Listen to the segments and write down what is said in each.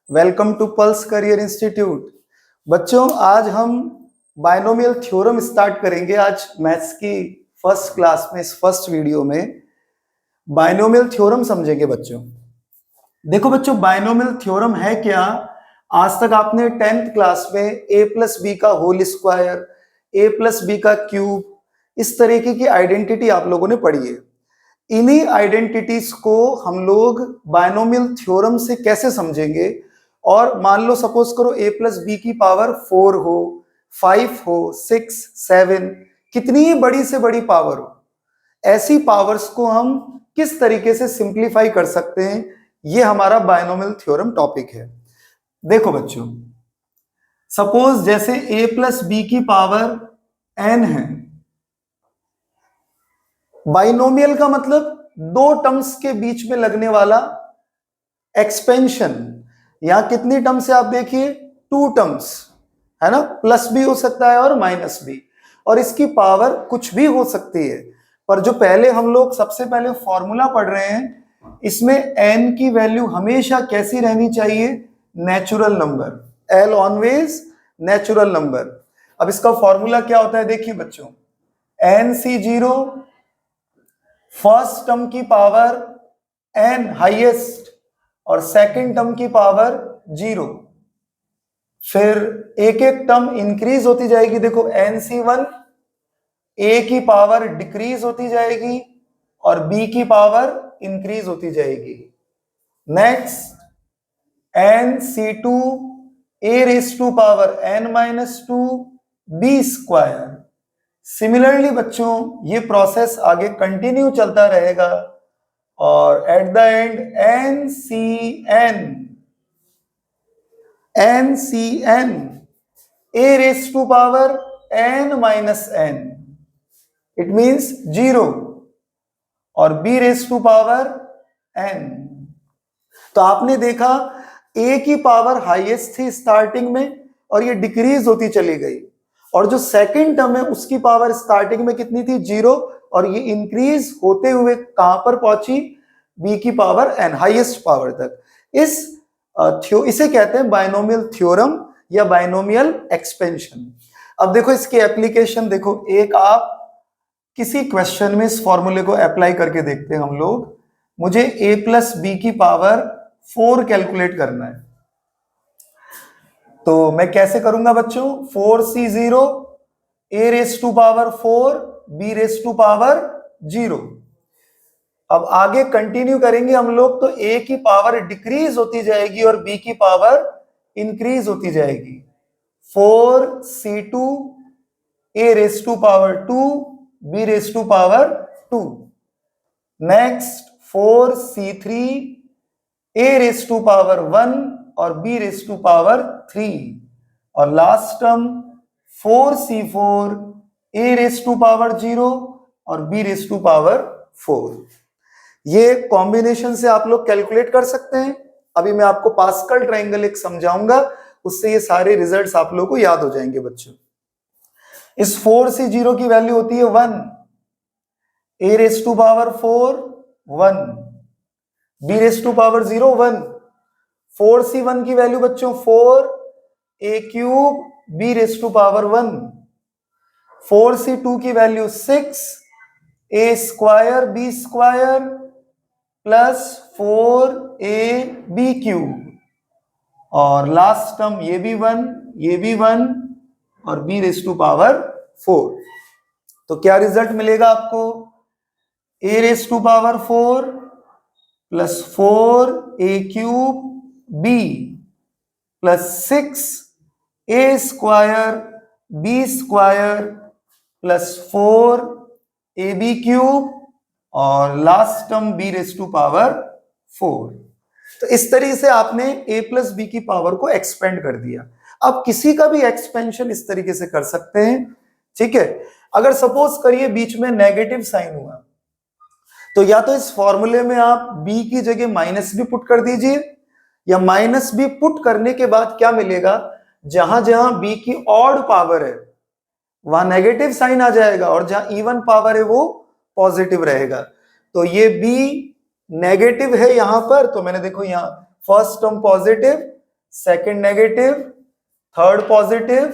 Welcome to pulse career institute. बच्चों, आज हम बायनोमियल थ्योरम स्टार्ट करेंगे। आज मैथ्स की फर्स्ट क्लास में, इस फर्स्ट वीडियो में बायनोमियल थ्योरम समझेंगे। बच्चों देखो बच्चों, बायनोमियल थ्योरम है क्या? आज तक आपने 10th क्लास में a प्लस बी का whole square, a plus b का क्यूब, इस तरीके की आइडेंटिटी आप लोगों ने पढ़ी है। इन्हीं आइडेंटिटीज को हम लोग बायनोमियल थ्योरम से कैसे समझेंगे? और मान लो सपोज करो a प्लस बी की पावर 4 हो, 5 हो, 6, 7, कितनी बड़ी से बड़ी पावर हो, ऐसी पावर्स को हम किस तरीके से सिंप्लीफाई कर सकते हैं, ये हमारा बायनोमियल थ्योरम टॉपिक है। देखो बच्चों, सपोज जैसे a प्लस बी की पावर n है। बाइनोमियल का मतलब दो टर्म्स के बीच में लगने वाला एक्सपेंशन। यहां कितनी टर्म्स है आप देखिए, 2 टर्म्स है ना, प्लस भी हो सकता है और माइनस भी, और इसकी पावर कुछ भी हो सकती है। पर जो पहले हम लोग सबसे पहले फॉर्मूला पढ़ रहे हैं, इसमें n की वैल्यू हमेशा कैसी रहनी चाहिए? Natural number. l always natural number. अब इसका फॉर्मूला क्या होता है देखिए बच्चों, NC0 फर्स्ट टर्म की पावर n हाईएस्ट और सेकंड टर्म की पावर 0। फिर एक एक टर्म इंक्रीज होती जाएगी। देखो NC1 a की पावर डिक्रीज होती जाएगी और b की पावर इंक्रीज होती जाएगी। Next NC2 a raise to power n-2 b square. Similarly बच्चों, ये प्रोसेस आगे कंटिन्यू चलता रहेगा और at the end NCN a raise to power n-n, it means 0, और b raise to power n। तो आपने देखा a की पावर हाईएस्ट थी स्टार्टिंग में और ये डिक्रीज होती चली गई, और जो सेकंड टर्म है उसकी पावर स्टार्टिंग में कितनी थी? 0, और ये इंक्रीज होते हुए कहां पर पहुंची? b की पावर n, हाईएस्ट पावर तक। इसे कहते हैं बायनोमियल थ्योरम या बायनोमियल एक्सपेंशन। अब देखो इसकी एप्लीकेशन देखो, एक आप किसी क्वेश्चन में इस फॉर्मूले को अप्लाई करके देखते हैं हम लोग। मुझे a प्लस बी की पावर 4 कैलकुलेट करना है, तो मैं कैसे करूंगा बच्चों? 4C0 a raise to power 4 b raise to power 0। अब आगे कंटिन्यू करेंगे हम लोग, तो a की पावर डिक्रीज होती जाएगी और b की पावर इंक्रीज होती जाएगी। 4C2 a raise to power 2 b raise to power 2। Next 4C3 a raise to power 1 और b रेज टू पावर 3। और last term 4C4 a raise to power 0 और b raise to power 4। ये combination से आप लोग calculate कर सकते हैं। अभी मैं आपको पास्कल ट्रायंगल एक समझाऊंगा, उससे ये सारे रिजल्ट्स आप लोगों को याद हो जाएंगे बच्चों। इस 4C0 की वैल्यू होती है 1, a raise to power 4 1, b raise to power 0 1। 4C1 की वैल्यू बच्चों 4 a cube b raise to power 1। 4C2 की value 6 a square b square plus 4ab cube, और लास्ट टर्म ये भी 1, ये भी 1 और b रेज टू पावर 4। तो क्या रिजल्ट मिलेगा आपको? a raise to power 4 plus 4a cube b plus 6a square b square plus 4ab cube और last term b raise to power 4। तो इस तरीके से आपने a प्लस बी की पावर को एक्सपेंड कर दिया। अब किसी का भी एक्सपेंशन इस तरीके से कर सकते हैं, ठीक है। अगर सपोज करिए बीच में नेगेटिव साइन हुआ, तो या तो इस फॉर्मूले में आप b की जगह माइनस भी पुट कर दीजिए, या माइनस भी पुट करने के बाद क्या मिलेगा? जहां जहां b की ऑड पावर है वहां नेगेटिव साइन आ जाएगा, और जहां इवन पावर है वो पॉजिटिव रहेगा। तो ये b नेगेटिव है यहां पर, तो मैंने देखो यहां first term positive, second negative, third positive,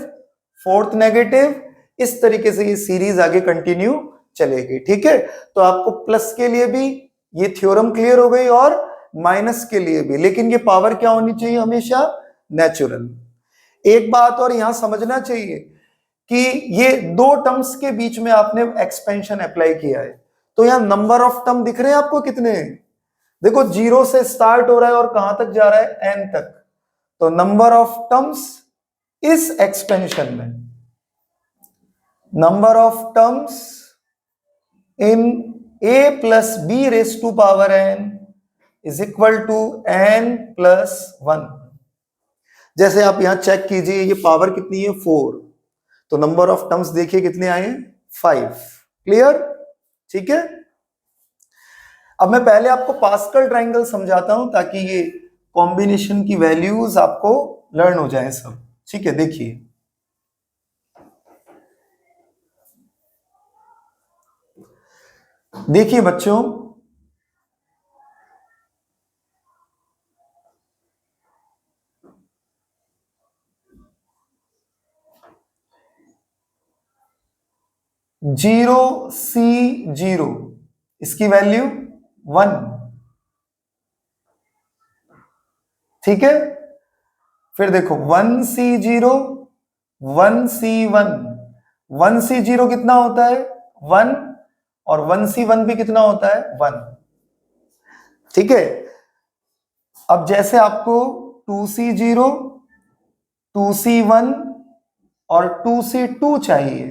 fourth negative, इस तरीके से ये सीरीज आगे कंटिन्यू चलेगी। ठीक है, तो आपको प्लस के लिए भी ये थ्योरम क्लियर हो गई और माइनस के लिए भी, लेकिन ये पावर क्या होनी चाहिए? हमेशा नेचुरल। एक बात और यहां समझना चाहिए कि ये दो टर्म्स के बीच में आपने एक्सपेंशन अप्लाई किया है, तो यहां नंबर ऑफ टर्म दिख रहे हैं आपको कितने हैं? देखो 0 से स्टार्ट हो रहा है और कहां तक जा रहा है? n तक। तो नंबर ऑफ टर्म्स इस एक्सपेंशन में, number of terms in a plus b raise to power n is equal to n plus 1। जैसे आप यहां चेक कीजिए, ये पावर कितनी है? 4, तो नंबर ऑफ टर्म्स देखिए कितने आए हैं? 5। क्लियर? ठीक है, अब मैं पहले आपको पास्कल ट्रायंगल समझाता हूं ताकि ये कॉम्बिनेशन की वैल्यूज आपको लर्न हो जाए सब। ठीक है, देखिए देखिए बच्चों, जीरो सी जीरो, इसकी वैल्यू 1। ठीक है, फिर देखो 1C0, 1C1, 1C0 कितना होता है? 1, और 1C1 भी कितना होता है? 1। ठीक है, अब जैसे आपको 2C0, 2C1 और 2C2 चाहिए,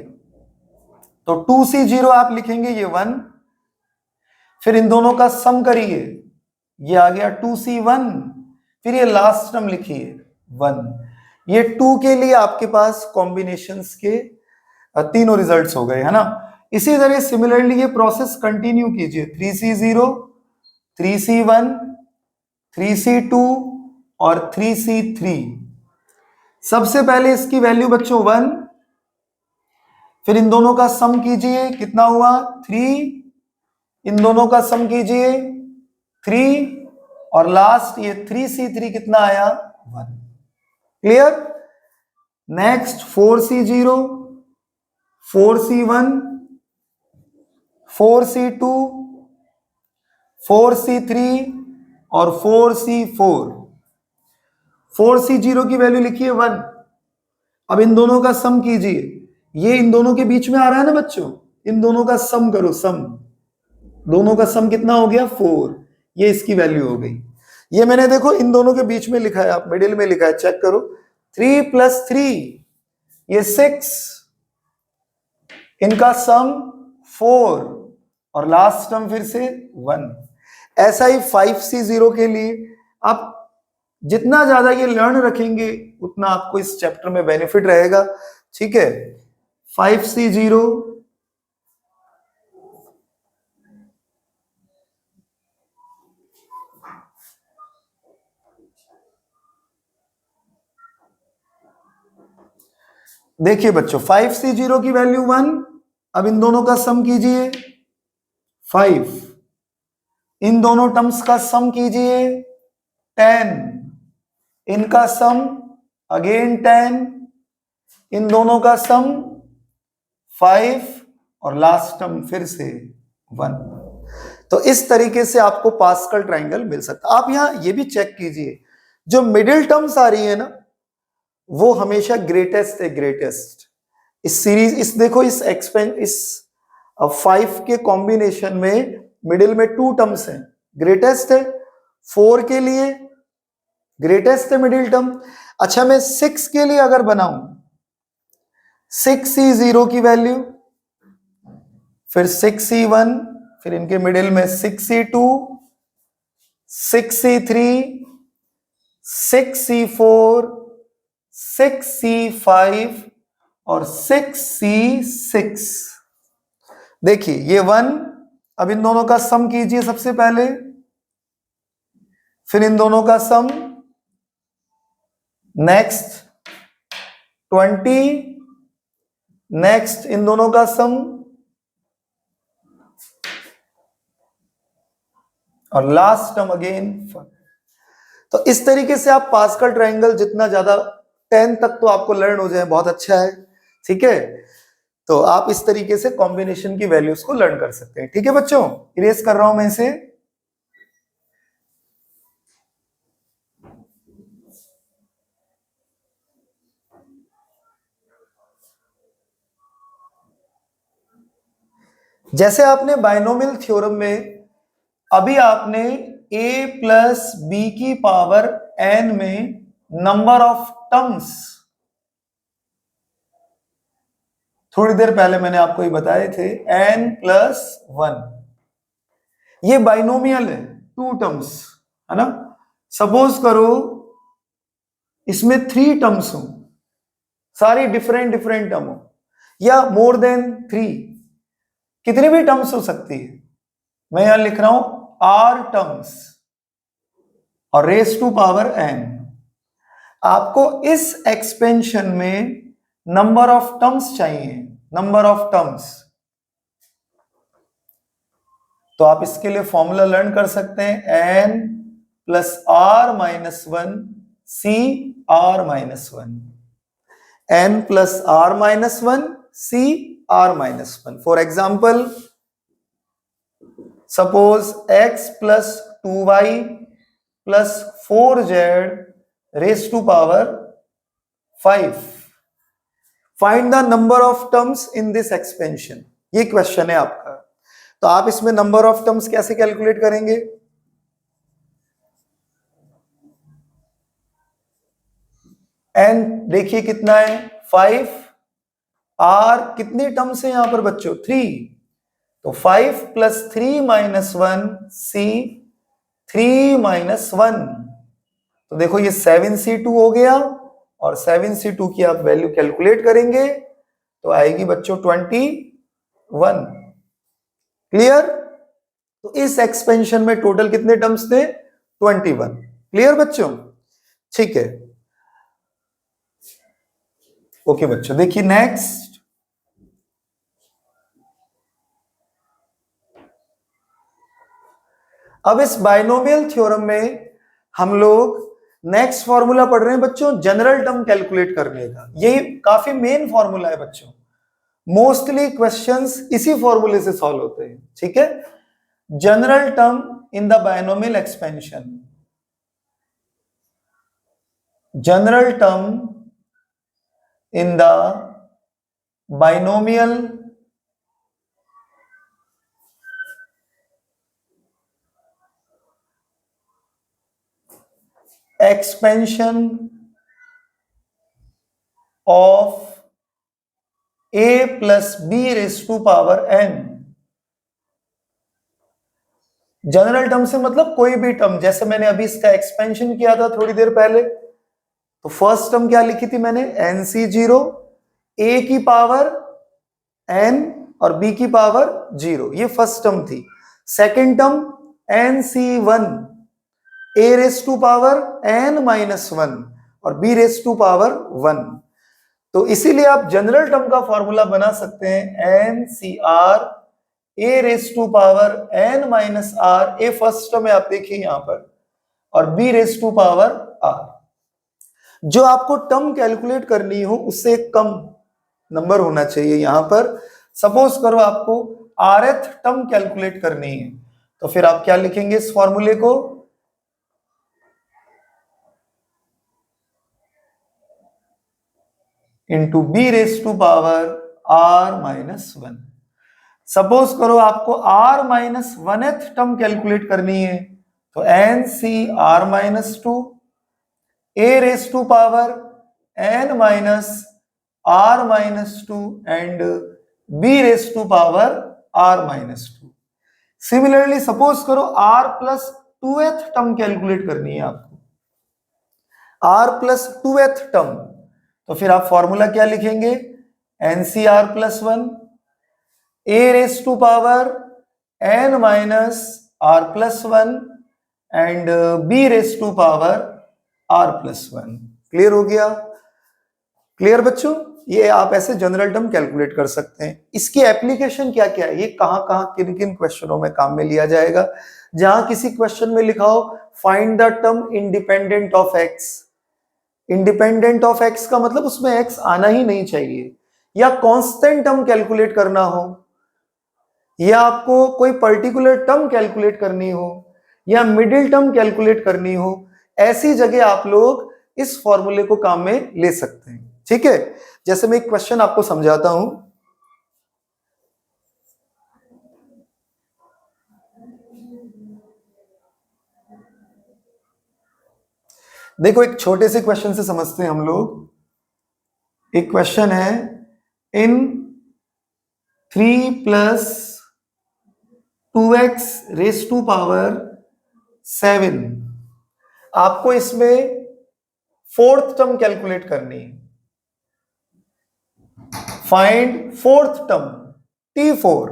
तो 2C0 आप लिखेंगे ये 1, फिर इन दोनों का सम करिए, ये आ गया 2C1, फिर ये लास्ट टर्म लिखिए 1। ये 2 के लिए आपके पास कॉम्बिनेशंस के तीनों रिजल्ट्स हो गए, है ना। इसी तरह सिमिलरली ये प्रोसेस कंटिन्यू कीजिए, 3C0, 3C1, 3C2 और 3C3। सबसे पहले इसकी वैल्यू बच्चों 1, फिर इन दोनों का सम कीजिए, कितना हुआ? 3, इन दोनों का सम कीजिए 3, और लास्ट ये 3C3 कितना आया? 1। Clear? Next 4C0, 4C1, 4C2, 4C3 और 4C4। 4C0 की वैल्यू लिखिए 1। अब इन दोनों का सम कीजिए, ये इन दोनों के बीच में आ रहा है ना बच्चों, इन दोनों का सम करो, सम, दोनों का सम कितना हो गया? 4। ये इसकी वैल्यू हो गई। ये मैंने देखो इन दोनों के बीच में लिखा है, आप मिडिल में लिखा है, चेक करो। 3 + 3 ये 6, इनका सम 4 और लास्ट टर्म फिर से 1। ऐसा ही 5C0 के लिए आप जितना ज्यादा ये लर्न रखेंगे उतना आपको इस चैप्टर में बेनिफिट रहेगा। ठीक है, 5C0, देखिए बच्चों 5C0 की वैल्यू 1, अब इन दोनों का सम कीजिए 5, इन दोनों टर्म्स का सम कीजिए 10, इनका सम अगेन 10, इन दोनों का सम 5 और लास्ट टर्म फिर से 1। तो इस तरीके से आपको पास्कल ट्रायंगल मिल सकता है। आप यहां ये भी चेक कीजिए, जो मिडिल टर्म्स आ रही है ना, वो हमेशा ग्रेटेस्ट है, ग्रेटेस्ट। इस सीरीज, इस देखो, इस 5 के कॉम्बिनेशन में मिडिल में 2 टर्म्स हैं, ग्रेटेस्ट है। 4 के लिए ग्रेटेस्ट है मिडिल टर्म। अच्छा, मैं 6 के लिए अगर बनाऊं, 6C0 की वैल्यू, फिर 6C1, फिर इनके मिडिल में 6C2, 6C3, 6C4, 6C5 और 6C6। देखिए ये 1, अब इन दोनों का सम कीजिए सबसे पहले, फिर इन दोनों का सम, नेक्स्ट 20, नेक्स्ट इन दोनों का सम, और लास्ट टर्म अगेन 5। तो इस तरीके से आप पास्कल ट्रायंगल जितना ज्यादा 10 तक तो आपको लर्न हो जाए बहुत अच्छा है, ठीक है। तो आप इस तरीके से कॉम्बिनेशन की वैल्यूज को लर्न कर सकते हैं, ठीक है बच्चों। इरेज कर रहा हूं मैं इसे। जैसे आपने बाइनोमियल थ्योरम में अभी आपने a प्लस बी की पावर n में नंबर ऑफ टर्म्स थोड़ी देर पहले मैंने आपको ये बताए थे n प्लस 1, ये बाइनोमियल है, 2 टर्म्स है ना। सपोज करो इसमें 3 टर्म्स हो, सारी डिफरेंट डिफरेंट टर्म हो, या मोर देन 3, कितनी भी टर्म्स हो सकती है। मैं यहां लिख रहा हूं r टर्म्स और रेस टू पावर n। आपको इस एक्सपेंशन में नंबर ऑफ टर्म्स चाहिए, नंबर ऑफ टर्म्स। तो आप इसके लिए फॉर्मूला लर्न कर सकते हैं, n plus r minus 1 c r minus 1, n plus r minus 1 c r minus 1। For example suppose x plus 2y plus 4z raise to power 5, find the number of terms in this expansion, ये question है आपका। तो आप इसमें number of terms कैसे calculate करेंगे? n देखिए कितना है 5, r कितनी टर्म्स है यहां पर बच्चों 3, तो 5 प्लस 3 माइनस 1 c 3 माइनस 1, तो देखो ये 7c2 हो गया, और 7c2 की आप वैल्यू कैलकुलेट करेंगे तो आएगी बच्चों 21। क्लियर? तो इस एक्सपेंशन में टोटल कितने टर्म्स थे 21। क्लियर बच्चों? ठीक है, ओके बच्चों। देखिए नेक्स्ट, अब इस बाइनोमियल थ्योरम में हम लोग नेक्स्ट फॉर्मूला पढ़ रहे हैं बच्चों, जनरल टर्म कैलकुलेट करने का। यही काफी मेन फॉर्मूला है बच्चों, मोस्टली क्वेश्चंस इसी फॉर्मूले से सॉल्व होते हैं, ठीक है। General term in the binomial expansion, general term in the binomial expansion of a plus b raised to power n। General term से मतलब कोई भी टर्म, जैसे मैंने अभी इसका एक्सपेंशन किया था थोड़ी देर पहले, तो फर्स्ट टर्म क्या लिखी थी मैंने nc0, a की पावर n और b की पावर 0, ये फर्स्ट टर्म थी। Second term nc1, a raise to power n minus 1 और b रेस टू पावर 1। तो इसीलिए आप जनरल टर्म का फॉर्मूला बना सकते हैं NCR a raise to power n minus r, a first term है आप देखिए यहां पर, और b raise to power r। जो आपको टर्म कैलकुलेट करनी हो उससे कम नंबर होना चाहिए यहां पर। सपोज करो आपको rth टर्म कैलकुलेट करनी है, तो फिर आप क्या लिखेंगे इस फॉर्मूले को, into b raise to power r minus 1। Suppose करो आपको r minus 1th term calculate करनी है, तो NCR minus 2, a raise to power n minus r minus 2 and b raise to power r minus 2। Similarly suppose करो r plus 2th term calculate करनी है आपको, r plus 2th term, तो फिर आप फॉर्मूला क्या लिखेंगे, NCR plus 1, a raise to power n minus r plus 1 and b raise to power r plus 1। Clear हो गया? क्लियर बच्चों? ये आप ऐसे जनरल टर्म कैलकुलेट कर सकते हैं। इसकी एप्लीकेशन क्या क्या है, ये कहां कहां किन किन क्वेश्चनों में काम में लिया जाएगा? जहां किसी क्वेश्चन में लिखा हो find the term independent of x, independent of x का मतलब उसमें एक्स आना ही नहीं चाहिए, या कांस्टेंट टर्म कैलकुलेट करना हो, या आपको कोई पर्टिकुलर टर्म कैलकुलेट करनी हो, या मिडिल टर्म कैलकुलेट करनी हो, ऐसी जगह आप लोग इस फॉर्मूले को काम में ले सकते हैं। ठीक है, जैसे मैं एक क्वेश्चन आपको समझाता हूं। देखो एक छोटे से क्वेश्चन से समझते हैं हम लोग। एक क्वेश्चन है in 3 plus 2x raise to power 7, आपको इसमें फोर्थ टर्म कैलकुलेट करनी है। Find fourth term T4।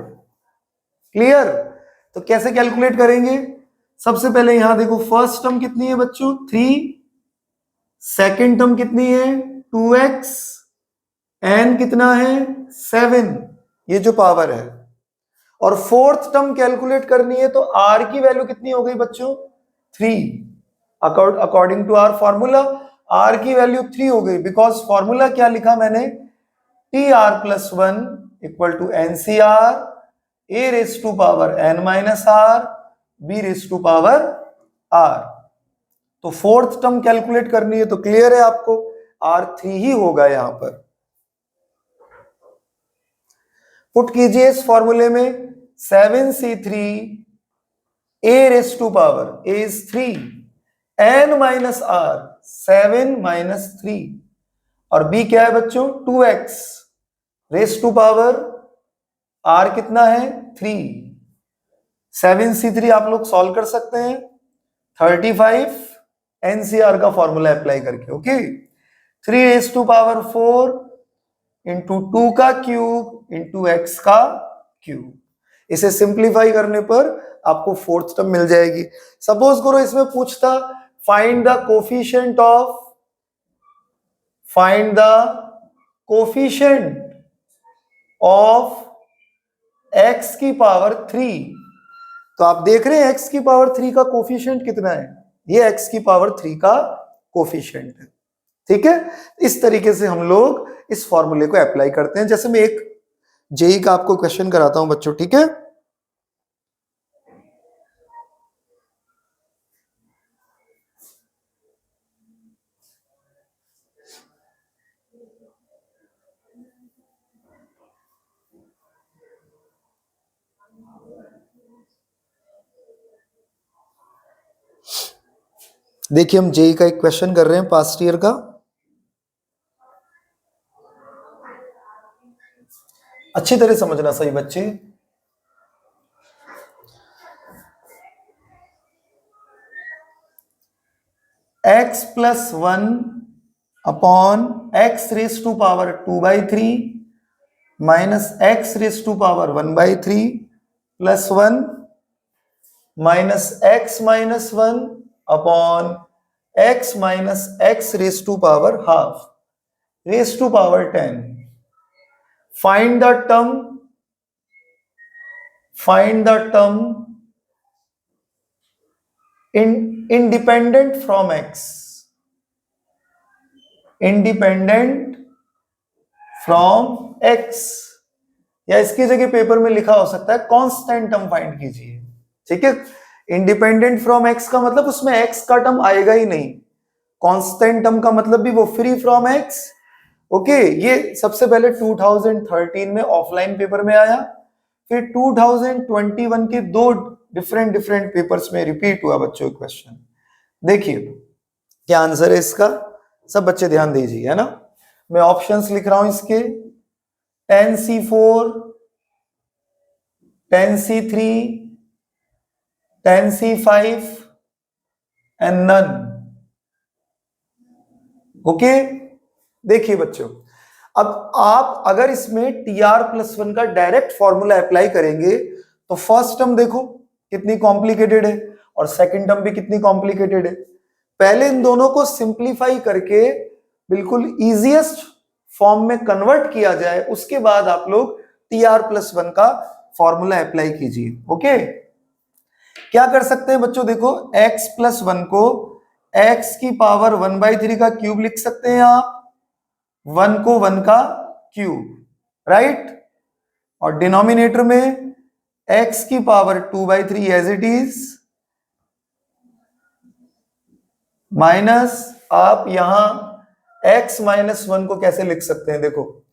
Clear? तो कैसे कैलकुलेट करेंगे? सबसे पहले यहां देखो फर्स्ट टर्म कितनी है बच्चों 3, सेकेंड टर्म कितनी है 2x, एन कितना है 7, ये जो पावर है, और फोर्थ टर्म कैलकुलेट करनी है तो r की वैल्यू कितनी हो गई बच्चों 3। According to our formula r की वैल्यू 3 हो गई, बिकॉज फॉर्मूला क्या लिखा मैंने TR+1 equal to NCR a raise to power n minus r b raise to power r। तो फोर्थ टर्म कैलकुलेट करनी है तो क्लियर है आपको R3 ही होगा यहां पर। पुट कीजिए इस फॉर्मूले में 7C3 a raise to power a is 3 n minus r 7 minus 3, और b क्या है बच्चों 2x raise to power r कितना है 3। 7C3 आप लोग सॉल्व कर सकते हैं 35 NCR का फॉर्मूला अप्लाई करके। Okay, 3 raise to power 4 into 2 का क्यूब इंटू x का क्यूब। इसे सिंप्लीफाई करने पर आपको फोर्थ टर्म मिल जाएगी। सपोज करो इसमें पूछता find the coefficient of x की पावर 3, तो आप देख रहे हैं x की पावर 3 का कोफिशिएंट कितना है, ये x की पावर 3 का कोफिशिएंट है। ठीक है, इस तरीके से हम लोग इस फॉर्मूले को अप्लाई करते हैं। जैसे मैं एक जेई का आपको क्वेश्चन कराता हूं बच्चों, ठीक है? देखिए हम जेई का एक क्वेश्चन कर रहे हैं पास्ट ईयर का। अच्छी तरह समझना सही बच्चे। x plus 1 upon x raise to power 2/3 minus x raise to power 1/3 plus 1 minus x minus 1 upon x minus x raise to power half raise to power 10। Find the term independent from x, independent from x, या इसकी जगह paper में लिखा हो सकता है constant term find कीजिए। ठीक है, इंडिपेंडेंट फ्रॉम x का मतलब उसमें x का टर्म आएगा ही नहीं, कांस्टेंट टर्म का मतलब भी वो फ्री फ्रॉम x। ओके, ये सबसे पहले 2013 में ऑफलाइन पेपर में आया, फिर 2021 के दो डिफरेंट पेपर्स में रिपीट हुआ बच्चों क्वेश्चन। देखिए क्या आंसर है इसका, सब बच्चे ध्यान दीजिए, है ना? मैं ऑप्शंस लिख रहा हूं इसके 10C4, 10C3, 10C5 and none. Okay, देखिए बच्चों, अब आप अगर इसमें TR+1 का डायरेक्ट फॉर्मूला अप्लाई करेंगे तो फर्स्ट टर्म देखो कितनी कॉम्प्लिकेटेड है और सेकंड टर्म भी कितनी कॉम्प्लिकेटेड है। पहले इन दोनों को सिंप्लीफाई करके बिल्कुल इजीएस्ट फॉर्म में कन्वर्ट किया जाए, उसके बाद आप लोग tr+1 का फॉर्मूला अप्लाई कीजिए। ओके, क्या कर सकते हैं बच्चों, देखो x+1 को x की पावर 1/3 का क्यूब लिख सकते हैं आप, 1 को 1 का क्यूब, राइट, और डिनोमिनेटर में x की power 2/3 as it is, minus आप यहां x-1 को कैसे लिख सकते हैं, देखो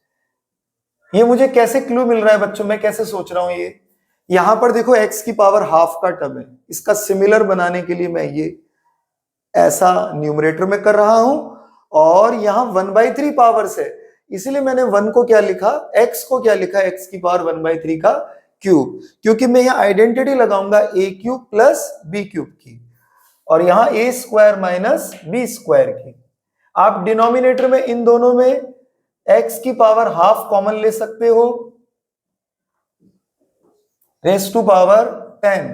ये मुझे कैसे क्लू मिल रहा है बच्चों, मैं कैसे सोच रहा हूं, ये यहां पर देखो x की पावर हाफ का टर्म है, इसका सिमिलर बनाने के लिए मैं ये ऐसा न्यूमरेटर में कर रहा हूं, और यहां 1/3 पावर्स है, इसलिए मैंने 1 को क्या लिखा, x को क्या लिखा, x की पावर 1/3 का क्यूब, क्योंकि मैं यहां आइडेंटिटी लगाऊंगा a³ प्लस b³ की, और यहां a² माइनस b² की। आप डिनोमिनेटर में इन दोनों में x की पावर हाफ कॉमन ले सकते हो, रेस टू पावर 10,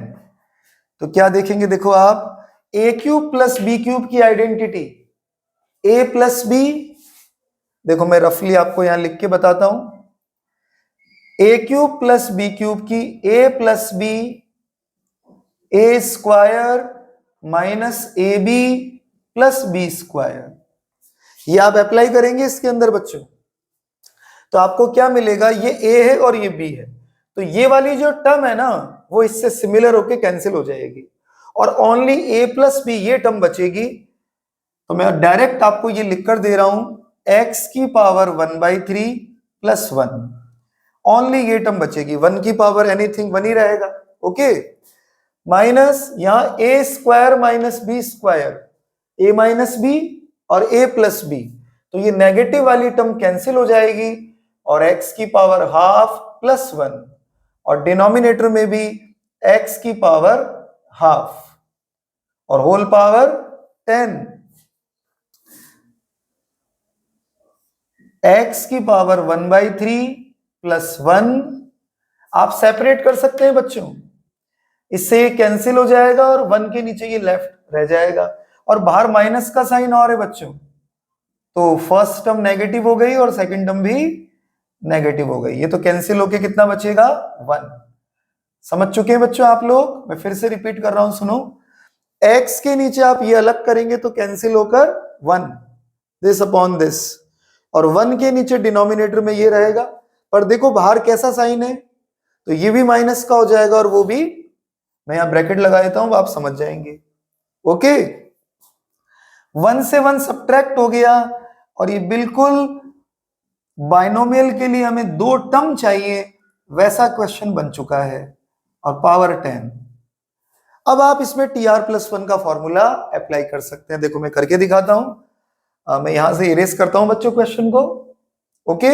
तो क्या देखेंगे, देखो आप a³ प्लस b³ की आइडेंटिटी a प्लस बी, देखो मैं रफली आपको यहां लिख के बताता हूं, a³ प्लस b³ की a plus b a² minus ab plus b², ये आप अप्लाई करेंगे इसके अंदर बच्चों, तो आपको क्या मिलेगा, ये a है और ये b है, तो ये वाली जो टर्म है ना वो इससे सिमिलर होके कैंसिल हो जाएगी, और ओनली a प्लस बी ये टर्म बचेगी, तो मैं डायरेक्ट आपको ये लिखकर दे रहा हूं x की पावर 1/3 प्लस 1, ओनली ये टर्म बचेगी, 1 की पावर एनीथिंग 1 ही रहेगा। ओके, माइनस यहां a² minus b², a minus b और a प्लस बी, तो ये नेगेटिव वाली टर्म कैंसिल हो जाएगी, और x की पावर हाफ प्लस 1, और डिनोमिनेटर में भी x की पावर हाफ और होल पावर 10, x की पावर 1/3 प्लस 1, आप सेपरेट कर सकते हैं बच्चों, इससे ये कैंसिल हो जाएगा और 1 के नीचे ये लेफ्ट रह जाएगा, और बाहर माइनस का साइन और है बच्चों, तो फर्स्ट टर्म नेगेटिव हो गई और सेकंड टर्म भी नेगेटिव हो गई, ये तो कैंसिल होके कितना बचेगा, 1। समझ चुके हैं बच्चों आप लोग, मैं फिर से रिपीट कर रहा हूं, सुनो, x के नीचे आप ये अलग करेंगे तो कैंसिल होकर 1, दिस अपॉन दिस, और 1 के नीचे डिनोमिनेटर में ये रहेगा, पर देखो बाहर कैसा साइन है, तो ये भी माइनस का हो जाएगा और वो भी, मैं यहां ब्रैकेट लगा देता हूं, आप समझ जाएंगे। ओके, 1 से 1 सब्ट्रैक्ट हो गया, और ये बिल्कुल बाइनोमियल के लिए हमें 2 टर्म चाहिए, वैसा क्वेश्चन बन चुका है, और पावर 10। अब आप इसमें tr+1 का फॉर्मूला अप्लाई कर सकते हैं, देखो मैं करके दिखाता हूं, मैं यहां से इरेज करता हूं बच्चों क्वेश्चन को। ओके,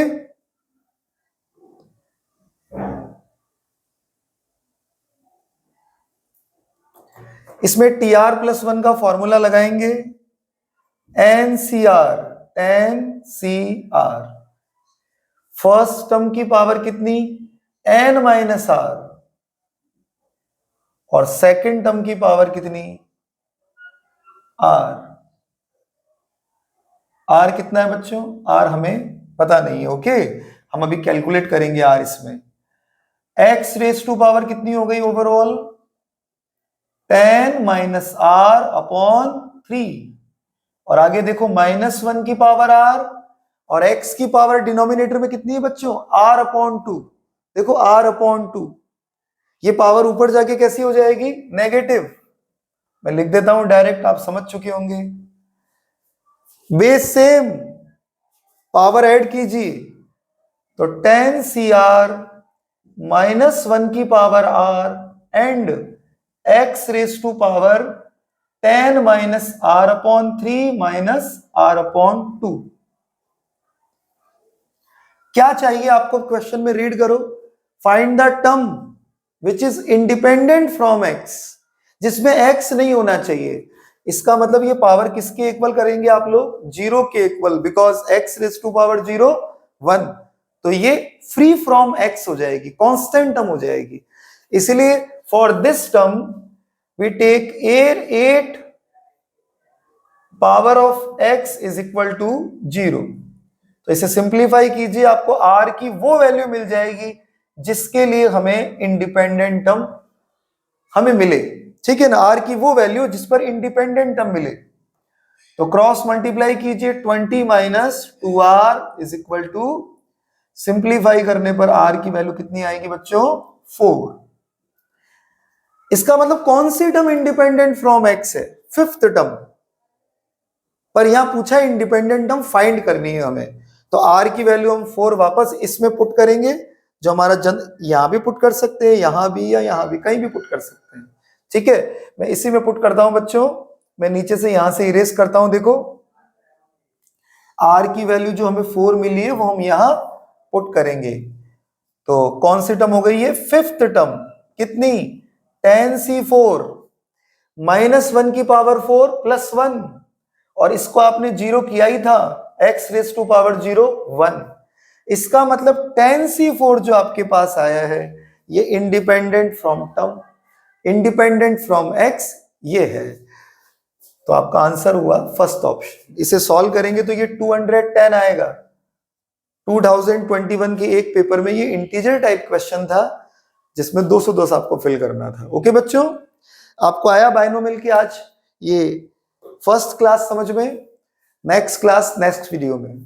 इसमें tr+1 का फॉर्मूला लगाएंगे, NCR, फर्स्ट टर्म की पावर कितनी, n माइनस r, और सेकंड टर्म की पावर कितनी, r। r कितना है बच्चों, r हमें पता नहीं है। ओके, हम अभी कैलकुलेट करेंगे r इसमें, x रेस टू पावर कितनी हो गई ओवरऑल, 10 माइनस r अपॉन 3, और आगे देखो -1 की पावर r, और x की पावर डिनोमिनेटर में कितनी है बच्चों, r अपॉन 2, देखो r अपॉन 2, ये पावर ऊपर जाके कैसी हो जाएगी, नेगेटिव, मैं लिख देता हूं डायरेक्ट, आप समझ चुके होंगे, बेस सेम, पावर ऐड कीजिए, तो 10 CR -1 की power r and x raise to power 10 minus r upon 3 minus r upon 2। क्या चाहिए आपको, क्वेश्चन में रीड करो, find the term which is independent from x, जिसमें x नहीं होना चाहिए, इसका मतलब ये पावर किसके इक्वल करेंगे आप लोग, 0 के equal, because x raise to power 0 1, तो ये फ्री फ्रॉम x हो जाएगी, कांस्टेंट टर्म हो जाएगी, इसलिए for this term we take 8 power of x is equal to 0, तो इसे सिंप्लीफाई कीजिए, आपको r की वो वैल्यू मिल जाएगी जिसके लिए हमें इंडिपेंडेंट टर्म हमें मिले, ठीक है ना, r की वो वैल्यू जिस पर इंडिपेंडेंट टर्म मिले। तो क्रॉस मल्टीप्लाई कीजिए, 20 माइनस 2r is equal to, simplify करने पर r की वैल्यू कितनी आएगी बच्चों, 4। इसका मतलब कौन सी टर्म इंडिपेंडेंट फ्रॉम x है, फिफ्थ टर्म, पर यहां पूछा इंडिपेंडेंट टर्म फाइंड करनी है हमें। तो r की वैल्यू हम 4 वापस इसमें पुट करेंगे, जो हमारा यहां भी पुट कर सकते हैं, यहां भी या यहां भी, कहीं भी पुट कर सकते हैं, ठीक है। मैं इसी में पुट करता हूं बच्चों, मैं नीचे से यहां से इरेज करता हूं, देखो r की वैल्यू जो हमें 4 मिली है वो हम यहां पुट करेंगे। तो कौन सी टर्म हो गई है, फिफ्थ टर्म, कितनी, tan(c4) माइनस 1 की पावर 4 प्लस 1, और इसको आपने जीरो किया ही था, x रेज टू पावर 0 1। इसका मतलब tan(c4) जो आपके पास आया है ये independent from term, independent from x ये है। तो आपका आंसर हुआ फर्स्ट ऑप्शन। इसे सॉल्व करेंगे तो ये 210 आएगा। 2021 के एक पेपर में ये इंटीजर टाइप क्वेश्चन था जिसमें 210 आपको फिल करना था। ओके बच्चों, आपको आया बाइनोमियल की आज ये फर्स्ट क्लास समझ में। नेक्स्ट क्लास नेक्स्ट वीडियो में।